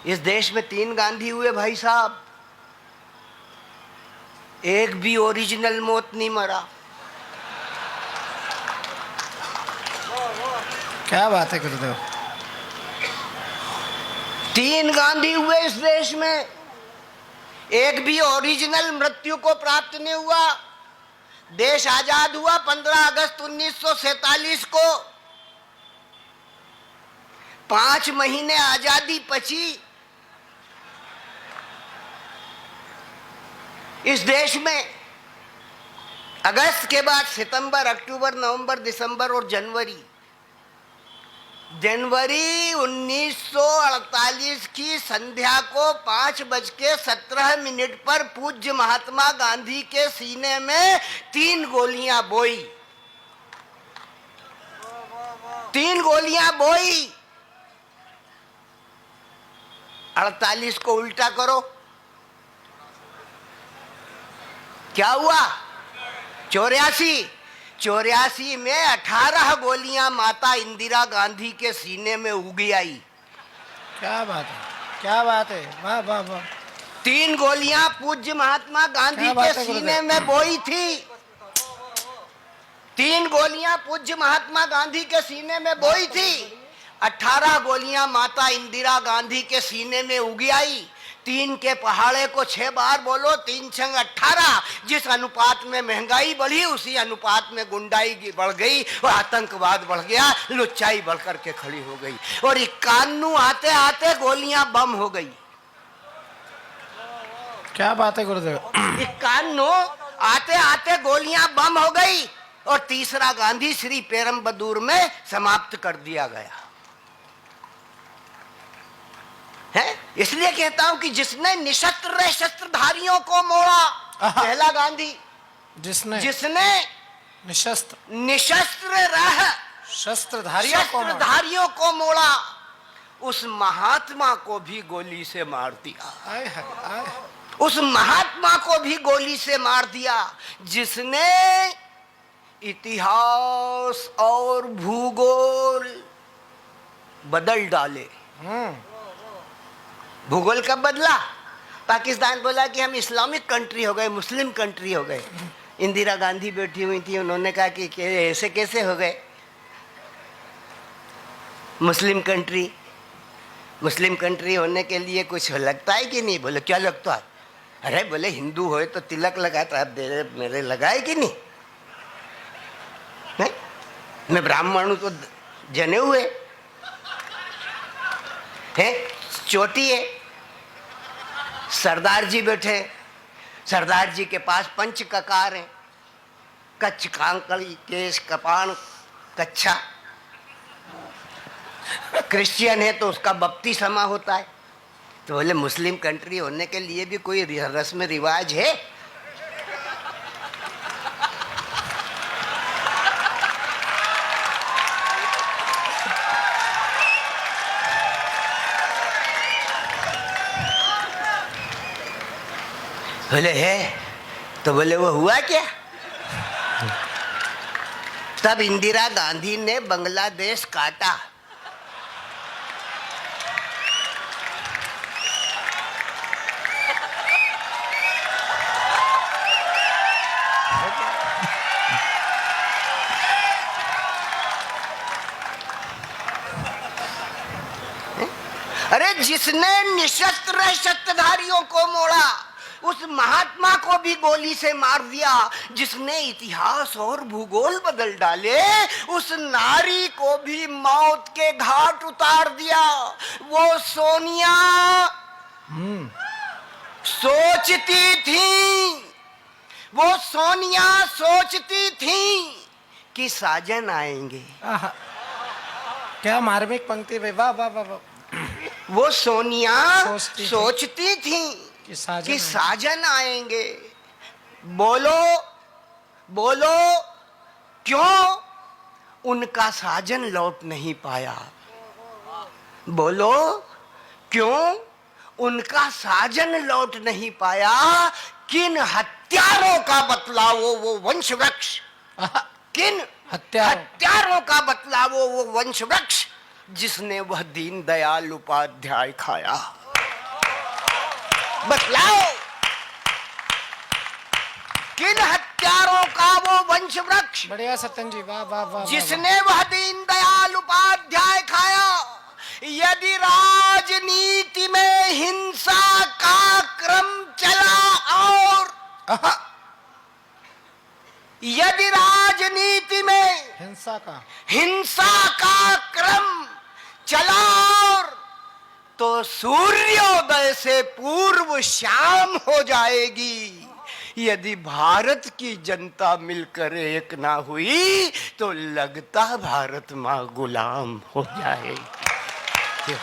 इस देश में 3 गांधी हुए भाई साहब, एक भी ओरिजिनल मौत नहीं मरा। क्या बात है गुरुदेव। 3 गांधी हुए इस देश में, एक भी ओरिजिनल मृत्यु को प्राप्त नहीं हुआ। देश आजाद हुआ 15 अगस्त 1947 को। 5 महीने आजादी पची इस देश में। अगस्त के बाद सितंबर, अक्टूबर, नवंबर, दिसंबर और जनवरी 1948 की संध्या को 5:17 पर पूज्य महात्मा गांधी के सीने में 3 गोलियां बोई। 3 गोलियां बोई। 48 को उल्टा करो, क्या हुआ? 84 में 18 गोलियां माता इंदिरा गांधी के सीने में उगी आई। क्या बात है, क्या बात है, वाह वाह वाह। 3 गोलियां पूज्य महात्मा गांधी के सीने में बोई थी। 3 गोलियां पूज्य महात्मा गांधी के सीने में बोई थी। 18 गोलियां माता इंदिरा गांधी के सीने में उगी आई। 3 के पहाड़े को 6 बार बोलो, 3 छंग 18। जिस अनुपात में महंगाई बढ़ी उसी अनुपात में गुंडाई बढ़ गई और आतंकवाद बढ़ गया, लुच्चाई बढ़ करके खड़ी हो गई। और 51 आते आते गोलियां बम हो गई। क्या बात है गुरुदेव। 51 आते आते गोलियां बम हो गई और तीसरा गांधी श्री पेरम्बदूर में समाप्त कर दिया गया है। इसलिए कहता हूं कि जिसने निशस्त्र शस्त्रधारियों को मोड़ा, पहला गांधी। जिसने निशस्त्र रह शस्त्रधारियों को मोड़ा, उस महात्मा को भी गोली से मार दिया। उस महात्मा को भी गोली से मार दिया जिसने इतिहास और भूगोल बदल डाले। भूगोल कब बदला? पाकिस्तान बोला कि हम इस्लामिक कंट्री हो गए, मुस्लिम कंट्री हो गए। इंदिरा गांधी बैठी हुई थी, उन्होंने कहा कि ऐसे कैसे हो गए मुस्लिम कंट्री? मुस्लिम कंट्री होने के लिए कुछ लगता है कि नहीं? बोले क्या लगता है? अरे बोले हिंदू हो तो तिलक लगाता है, मेरे लगाए कि नहीं? मैं ब्राह्मण हूं तो जने हुए हैं, चोटी है। सरदार जी बैठे, सरदार जी के पास पंच ककार हैं, कच्छ, कांकड़ी, केश, कपाण, कच्छा। क्रिश्चियन है तो उसका बपतिस्मा होता है। तो बोले मुस्लिम कंट्री होने के लिए भी कोई रस्म रिवाज है? बोले है। तो बोले वो हुआ क्या? तब इंदिरा गांधी ने बांग्लादेश काटा। अरे जिसने निशस्त्र शस्त्रधारियों को मोड़ा, उस महात्मा को भी गोली से मार दिया। जिसने इतिहास और भूगोल बदल डाले, उस नारी को भी मौत के घाट उतार दिया। वो सोनिया सोचती थी, वो सोनिया सोचती थी कि साजन आएंगे। क्या मार्मिक पंक्ति भाई, वाह वाह वाह। वो सोनिया सोचती थी कि साजन आएंगे। बोलो बोलो क्यों उनका साजन लौट नहीं पाया? बोलो क्यों उनका साजन लौट नहीं पाया? किन हत्यारों का बतलावो वो वंश वृक्ष, किन हत्यारों का बतलावो वो वंश वृक्ष जिसने वह दीन दयाल उपाध्याय खाया। बतलाओ किन हत्यारों का वो वंश वृक्ष बढ़िया सत्यन जी, वाह वाह वाह, वाह जिसने वह दीनदयाल उपाध्याय खाया। यदि राजनीति में हिंसा का क्रम चला और यदि राजनीति में हिंसा का क्रम चला और तो सूर्योदय से पूर्व शाम हो जाएगी। यदि भारत की जनता मिलकर एक ना हुई तो लगता भारत मां गुलाम हो जाएगी।